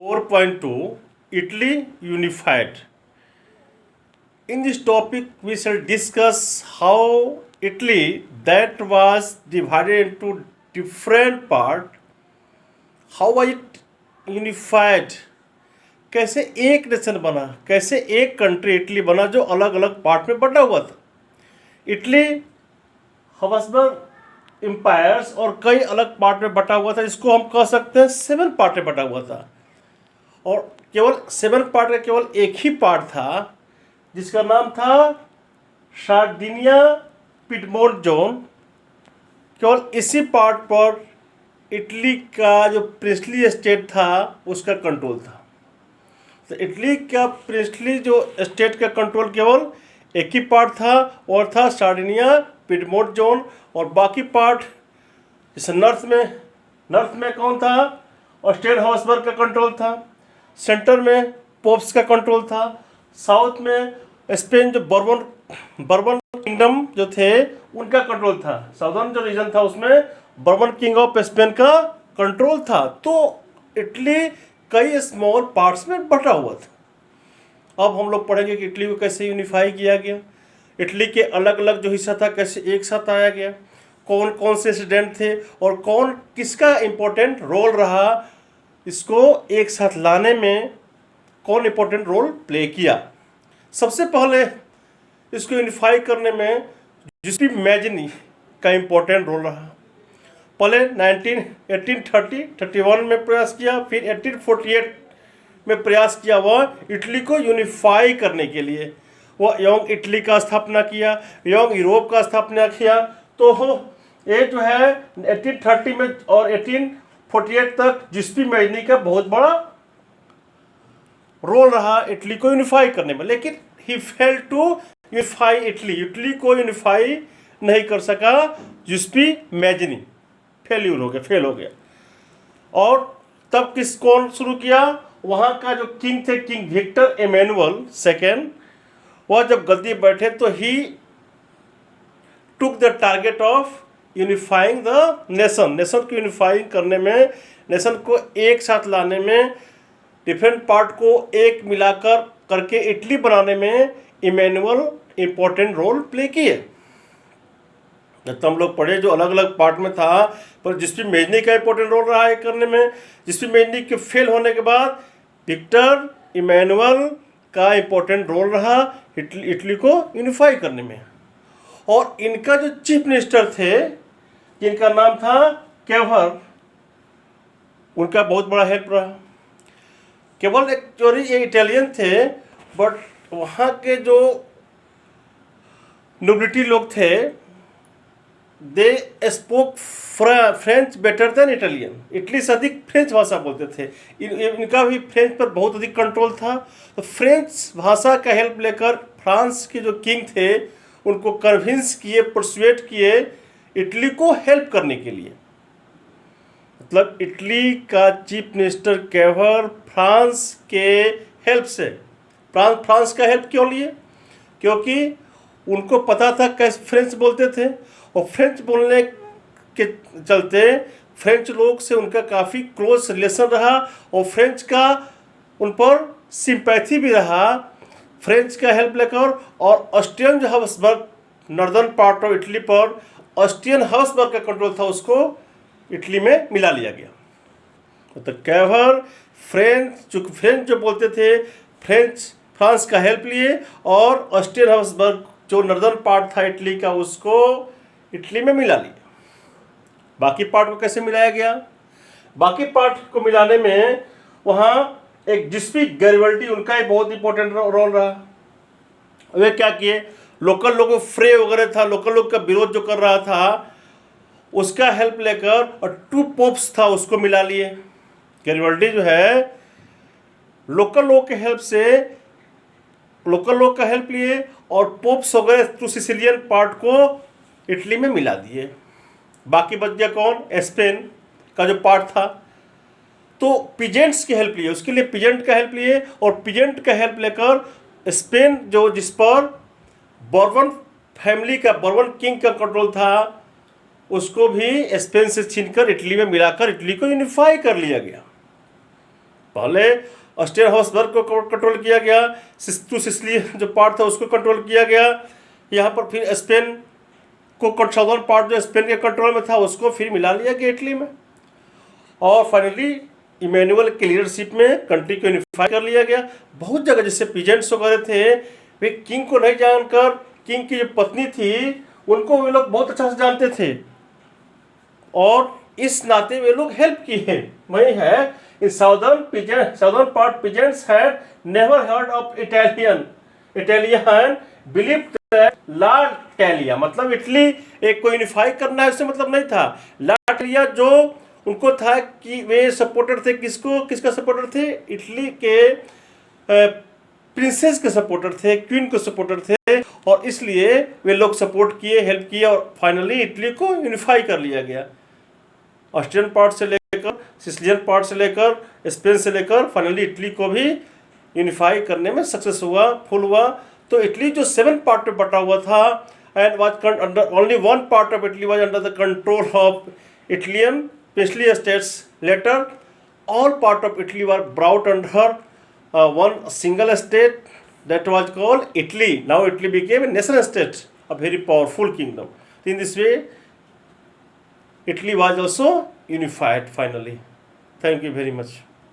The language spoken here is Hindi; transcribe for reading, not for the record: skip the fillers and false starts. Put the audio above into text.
4.2 Italy unified. In this topic, we shall discuss how Italy that was divided into different parts, how was it unified, कैसे एक नेशन बना, कैसे एक कंट्री इटली बना जो अलग अलग पार्ट में बटा हुआ था। इटली हबसबर्ग एम्पायर्स और कई अलग पार्ट में बटा हुआ था, जिसको हम कह सकते हैं 7 पार्ट में बटा हुआ था। और केवल 7 पार्ट का केवल एक ही पार्ट था जिसका नाम था सार्डिनिया पिडमोंट जोन। केवल इसी पार्ट पर इटली का जो प्रिंसली स्टेट था उसका कंट्रोल था। तो इटली का प्रिंसली जो स्टेट का कंट्रोल केवल एक ही पार्ट था और था सार्डिनिया पिडमोंट जोन। और बाकी पार्ट जैसे नॉर्थ में कौन था, ऑस्ट्रियन हबसबर्ग का कंट्रोल था। सेंटर में पोप्स का कंट्रोल था। साउथ में स्पेन जो बर्बन किंगडम जो थे उनका कंट्रोल था। साउदर्न जो रीजन था उसमें बर्बन किंग ऑफ स्पेन का कंट्रोल था। तो इटली कई स्मॉल पार्ट्स में बटा हुआ था। अब हम लोग पढ़ेंगे कि इटली को कैसे यूनिफाई किया गया, इटली के अलग अलग जो हिस्सा था कैसे एक साथ आया गया, कौन कौन से रेसिडेंट थे और कौन किसका इम्पोर्टेंट रोल रहा, इसको एक साथ लाने में कौन इम्पोर्टेंट रोल प्ले किया। सबसे पहले इसको यूनिफाई करने में जिसपी मैजनी का इम्पोर्टेंट रोल रहा। पहले 1831 में प्रयास किया, फिर 1848 में प्रयास किया वह इटली को यूनिफाई करने के लिए। वह यंग इटली का स्थापना किया, यंग यूरोप का स्थापना किया। तो ये जो है 1830 में और 1848 तक जिसपी मैजनी का बहुत बड़ा रोल रहा इटली को यूनिफाई करने में। लेकिन ही फेल टू यूनिफाई इटली को यूनिफाई नहीं कर सका। जिसपी मैजनी फेल हो गया। और तब कौन शुरू किया, वहाँ का जो किंग थे, किंग विक्टर इमैनुअल सेकेंड, वह जब गद्दी बैठे तो ही took the target of unifying the nation को यूनिफाइंग करने में, नेशन को एक साथ लाने में, डिफरेंट पार्ट को एक मिलाकर करके इटली बनाने में इमैनुअल इम्पोर्टेंट रोल प्ले किए। तो हम लोग पढ़े जो अलग अलग पार्ट में था, पर जिसपी मैजनी का इम्पोर्टेंट रोल रहा है करने में। जिसपी मैजनी के फेल होने के बाद विक्टर इमैनुअल का इम्पोर्टेंट रोल रहा इटली को यूनिफाई करने में। और इनका जो चीफ मिनिस्टर थे जिनका नाम था कैवर, उनका बहुत बड़ा हेल्प रहा। केवल एक चोरी ये इटालियन थे, बट वहाँ के जो नोबिलिटी लोग थे they spoke French better than Italian. Italy से अधिक फ्रेंच भाषा बोलते थे। इनका भी फ्रेंच पर बहुत अधिक कंट्रोल था। तो फ्रेंच भाषा का हेल्प लेकर फ्रांस के जो किंग थे उनको कन्विंस किए, परसुएट किए इटली को हेल्प करने के लिए। मतलब इटली का चीफ मिनिस्टर कैवर फ्रांस के हेल्प से, फ्रांस का हेल्प क्यों लिए, क्योंकि उनको पता था कैसे फ्रेंच बोलते थे और फ्रेंच बोलने के चलते फ्रेंच लोग से उनका काफ़ी क्लोज रिलेशन रहा और फ्रेंच का उन पर सिंपैथी भी रहा फ्रेंच का हेल्प लेकर। और ऑस्ट्रियन जो हबसबर्ग नॉर्दर्न पार्ट ऑफ इटली पर ऑस्ट्रियन हबसबर्ग का कंट्रोल था, उसको इटली में मिला लिया गया। तो कैवर फ्रेंच जो बोलते थे फ्रांस का हेल्प लिए और ऑस्ट्रियन हबसबर्ग जो नॉर्दर्न पार्ट था इटली का उसको इटली में मिला लिया। बाकी पार्ट को कैसे मिलाया गया, बाकी पार्ट को मिलाने में वहाँ एक जिस्पी गैरिबल्डी, उनका ही बहुत इंपॉर्टेंट रोल रहा। वे क्या किए, लोकल लोगों फ्रे वगैरह था, लोकल लोग का विरोध जो कर रहा था उसका हेल्प लेकर, और 2 पोप्स था उसको मिला लिए। गैरिबल्डी जो है लोकल लोग के हेल्प से, लोकल लोग का हेल्प लिए और पोप्स वगैरह टू सिसिलियन पार्ट को इटली में मिला दिए। बाकी बच गया कौन, स्पेन का जो पार्ट था। तो पीजेंट्स की हेल्प लिए, उसके लिए पीजेंट का हेल्प लिए और पीजेंट का हेल्प लेकर स्पेन जो जिस पर बर्बन फैमिली का, बर्बन किंग का कंट्रोल था, उसको भी स्पेन से छीनकर इटली में मिलाकर इटली को यूनिफाई कर लिया गया। पहले ऑस्ट्रियन हॉब्सबर्ग को कंट्रोल किया गया, सिसिली जो पार्ट था उसको कंट्रोल किया गया, यहाँ पर फिर स्पेन को साउदर्न पार्ट जो स्पेन के कंट्रोल में था उसको फिर मिला लिया गया इटली में, और फाइनली इमैनुअल की लीडरशिप में कंट्री को यूनिफाई कर लिया गया। बहुत जगह जैसे पीजेंट्स वगैरह थे, वे किंग को नहीं जानकर किंग की जो पत्नी थी उनको वे लोग बहुत अच्छा से जानते थे, और इस नाते वे लोग हेल्प किए। वही है in southern part peasants had never heard of Italian believed that la Italia, मतलब इटली एक को यूनिफाई करना है उससे मतलब नहीं था। ला इटालिया जो उनको था कि वे सपोर्टर थे, किसका सपोर्टर थे? इटली के प्रिंसेस के सपोर्टर थे, क्वीन के सपोर्टर थे, और इसलिए वे लोग सपोर्ट किए, हेल्प किए, और फाइनली इटली को यूनिफाई कर लिया गया। ऑस्ट्रियन पार्ट से लेकर, सिसिलियन पार्ट से लेकर, स्पेन से लेकर फाइनली इटली को भी यूनिफाई करने में सक्सेस हुआ, फुल हुआ। तो इटली जो 7 पार्ट में बटा हुआ था, and was under only 1 part of Italy was under the control of Italian princely states. Later, all part of Italy were brought under one single state that was called Italy. Now Italy became a nation state, a very powerful kingdom. In this way, Italy was also unified finally. Thank you very much.